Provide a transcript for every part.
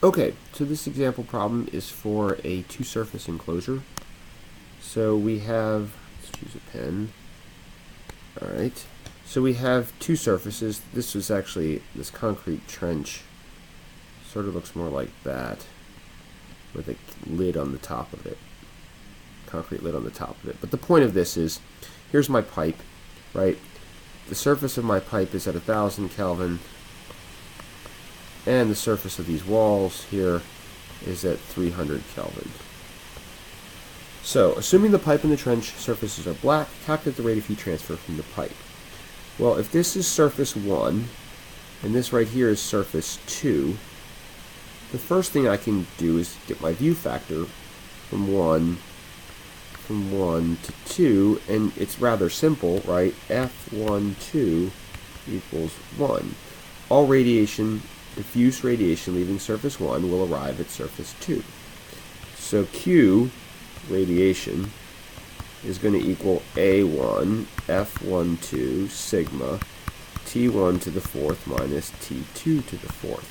Okay, so this example problem is for a two-surface enclosure. So we have, let's choose a pen. Alright, so we have two surfaces. This was actually, this concrete trench sort of looks more like that, with a lid on the top of it. Concrete lid on the top of it. But the point of this is, here's my pipe, right? The surface of my pipe is at 1000 Kelvin, and the surface of these walls here is at 300 Kelvin. So, assuming the pipe and the trench surfaces are black, calculate the rate of heat transfer from the pipe. Well, if this is surface 1, and this right here is surface 2, the first thing I can do is get my view factor from 1 to 2, and it's rather simple, right? F12 equals 1. All radiation, diffuse radiation leaving surface 1 will arrive at surface 2. So Q radiation is going to equal A1 F12 sigma T1 to the fourth minus T2 to the fourth.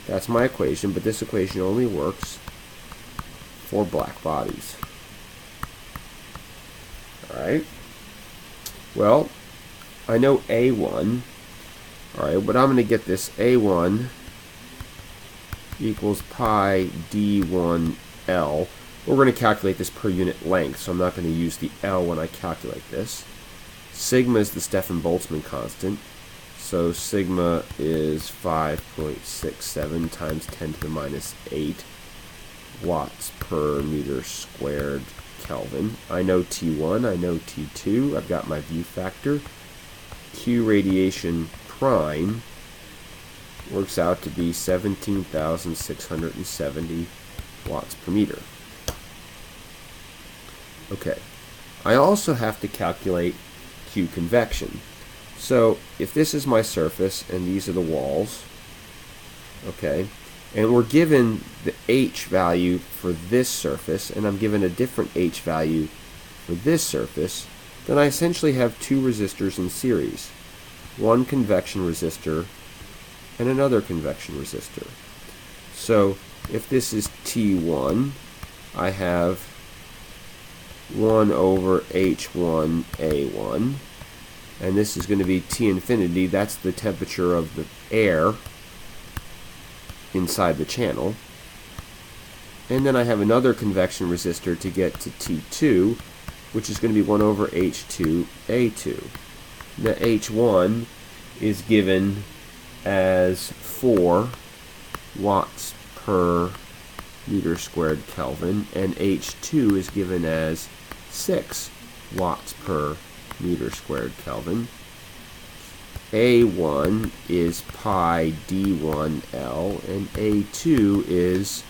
That's my equation, but this equation only works for black bodies. Alright, well, I know A1. Alright, but I'm going to get this A1 equals pi D1L. We're going to calculate this per unit length, so I'm not going to use the L when I calculate this. Sigma is the Stefan-Boltzmann constant, so sigma is 5.67 times 10 to the minus 8 watts per meter squared Kelvin. I know T1, I know T2, I've got my view factor. Q radiation prime works out to be 17,670 watts per meter. Okay, I also have to calculate Q convection. So if this is my surface and these are the walls, okay, and we're given the H value for this surface, and I'm given a different H value for this surface, then I essentially have two resistors in series. One convection resistor and another convection resistor. So if this is T1, I have 1 over H1A1, and this is going to be T infinity. That's the temperature of the air inside the channel. And then I have another convection resistor to get to T2, which is going to be 1 over H2A2. The H1 is given as 4 watts per meter squared Kelvin, and H2 is given as 6 watts per meter squared Kelvin. A1 is pi D1L, and A2 is,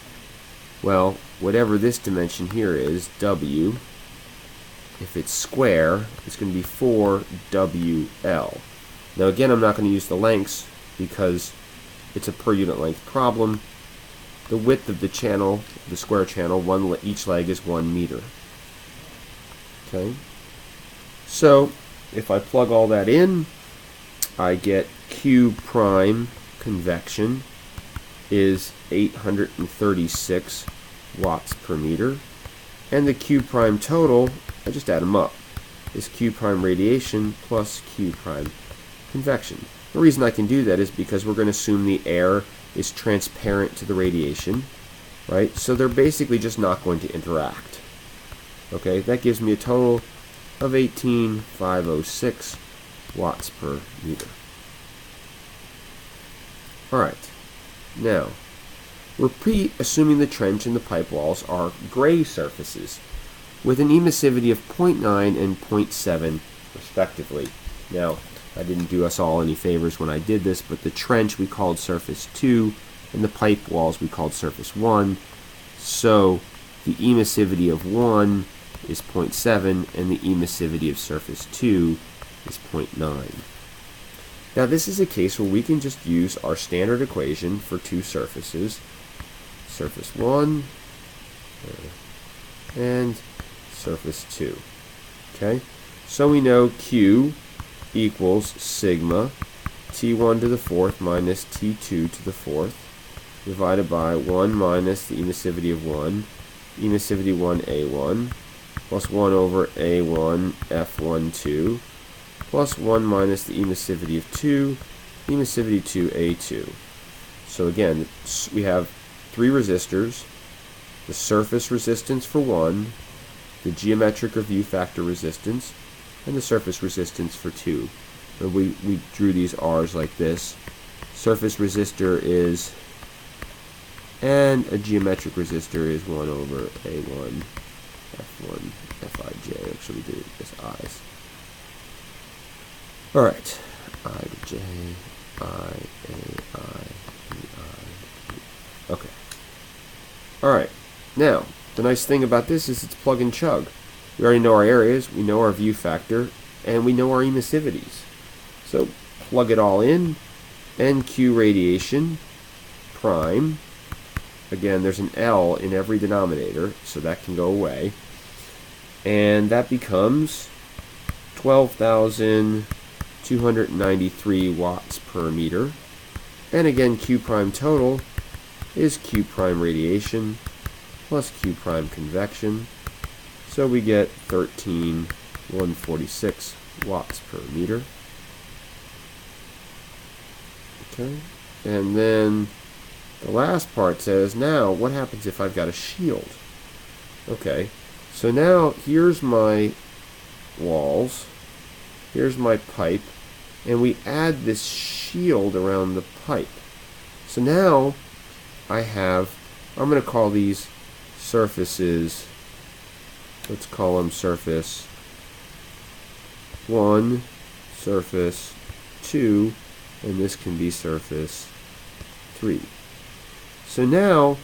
well, whatever this dimension here is, W. If it's square, it's going to be 4WL. Now again, I'm not going to use the lengths because it's a per unit length problem. The width of the channel, the square channel, each leg is 1 meter. Okay? So, if I plug all that in, I get Q prime convection is 836 watts per meter. And the Q prime total, I just add them up, is Q prime radiation plus Q prime convection. The reason I can do that is because we're going to assume the air is transparent to the radiation, right? So they're basically just not going to interact. Okay, that gives me a total of 18,506 watts per meter. Alright, now, we're assuming the trench and the pipe walls are gray surfaces with an emissivity of 0.9 and 0.7 respectively. Now, I didn't do us all any favors when I did this, but the trench we called surface 2 and the pipe walls we called surface 1. So the emissivity of 1 is 0.7 and the emissivity of surface 2 is 0.9. Now this is a case where we can just use our standard equation for two surfaces, surface 1 and surface 2. Okay, so we know Q equals sigma T1 to the fourth minus T2 to the fourth divided by 1 minus the emissivity of 1, emissivity 1A1, plus 1 over A1 F12, plus 1 minus the emissivity of 2, emissivity 2A2. So again, we have 3 resistors, the surface resistance for 1, the geometric or view factor resistance, and the surface resistance for 2. And we drew these R's like this. Surface resistor is, and a geometric resistor is 1 over A1 F1 Fij. Actually, we did it as I's. Alright. I to J, I, A, I, E, I. Okay. Alright. Now, the nice thing about this is it's plug and chug. We already know our areas, we know our view factor, and we know our emissivities. So, plug it all in. NQ radiation prime. Again, there's an L in every denominator, so that can go away. And that becomes 12,293 watts per meter. And again, Q prime total is Q prime radiation plus Q prime convection. So we get 13,146 watts per meter. Okay. And then the last part says, now what happens if I've got a shield? Okay. So now here's my walls, here's my pipe, and we add this shield around the pipe. So now I have, I'm going to call these surfaces, let's call them surface 1, surface 2, and this can be surface 3. So now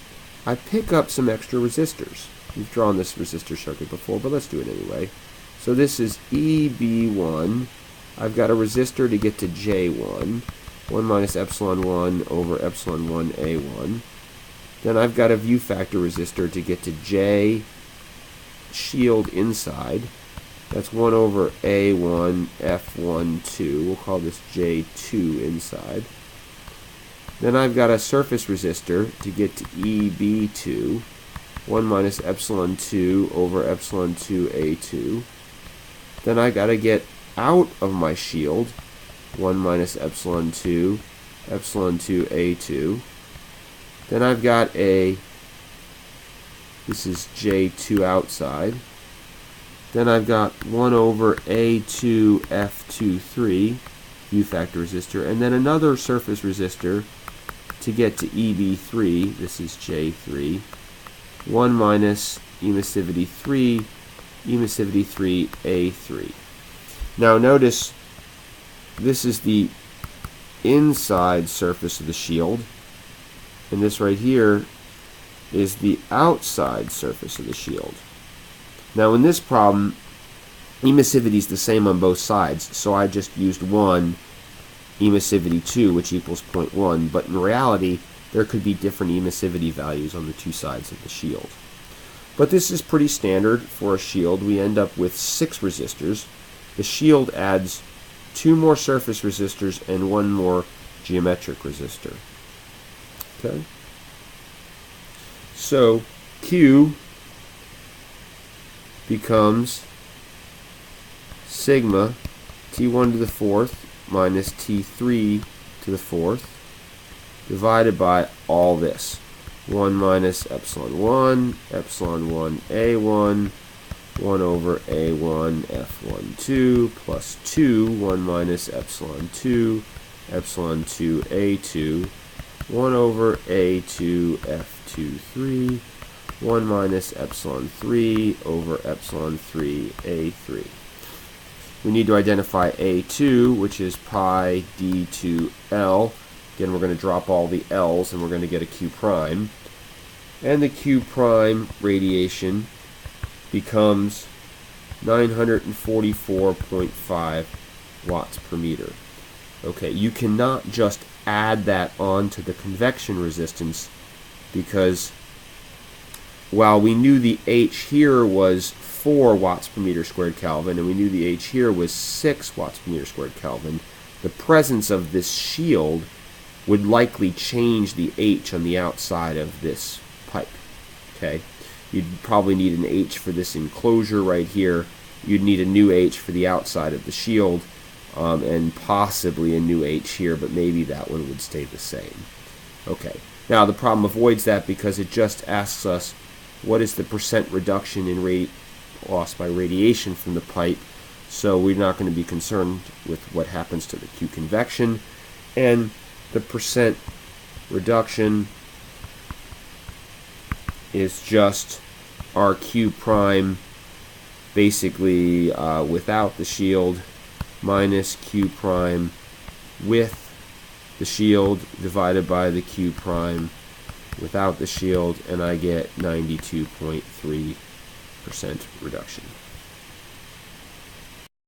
I pick up some extra resistors. We've drawn this resistor circuit before, but let's do it anyway. So this is EB1. I've got a resistor to get to J1. 1 minus epsilon 1 over epsilon 1 A1. Then I've got a view factor resistor to get to J shield inside. That's 1 over A1 F12. We'll call this J2 inside. Then I've got a surface resistor to get to EB2. 1 minus epsilon 2 over epsilon 2 A2. Then I got to get out of my shield 1 minus epsilon 2 A2. Then I've got this is J2 outside. Then I've got 1 over A2 F23 view factor resistor, and then another surface resistor to get to EB3. This is J3. 1 minus emissivity 3 A3. Now notice this is the inside surface of the shield, and this right here is the outside surface of the shield. Now in this problem, emissivity is the same on both sides, so I just used 1, emissivity 2, which equals 0.1, but in reality, there could be different emissivity values on the two sides of the shield. But this is pretty standard for a shield. We end up with 6 resistors. The shield adds 2 more surface resistors and 1 more geometric resistor. Okay? So Q becomes sigma T1 to the 4th minus T3 to the 4th divided by all this. 1 minus epsilon 1 A1, 1 over A1 F12 plus 2, 1 minus epsilon 2 A2, 1 over A2 F23, 1 minus epsilon 3 over epsilon 3 A3. We need to identify A2, which is pi D2L. Again, we're going to drop all the L's and we're going to get a Q prime. And the Q prime radiation becomes 944.5 watts per meter. Okay, you cannot just add that on to the convection resistance, because while we knew the H here was 4 watts per meter squared Kelvin and we knew the H here was 6 watts per meter squared Kelvin, the presence of this shield would likely change the H on the outside of this pipe. Okay, you'd probably need an H for this enclosure right here. You'd need a new H for the outside of the shield, and possibly a new H here, but maybe that one would stay the same. Okay, now the problem avoids that because it just asks us what is the percent reduction in loss by radiation from the pipe, so we're not going to be concerned with what happens to the Q convection, and the percent reduction is just our Q prime basically without the shield minus Q prime with the shield divided by the Q prime without the shield, and I get 92.3% reduction.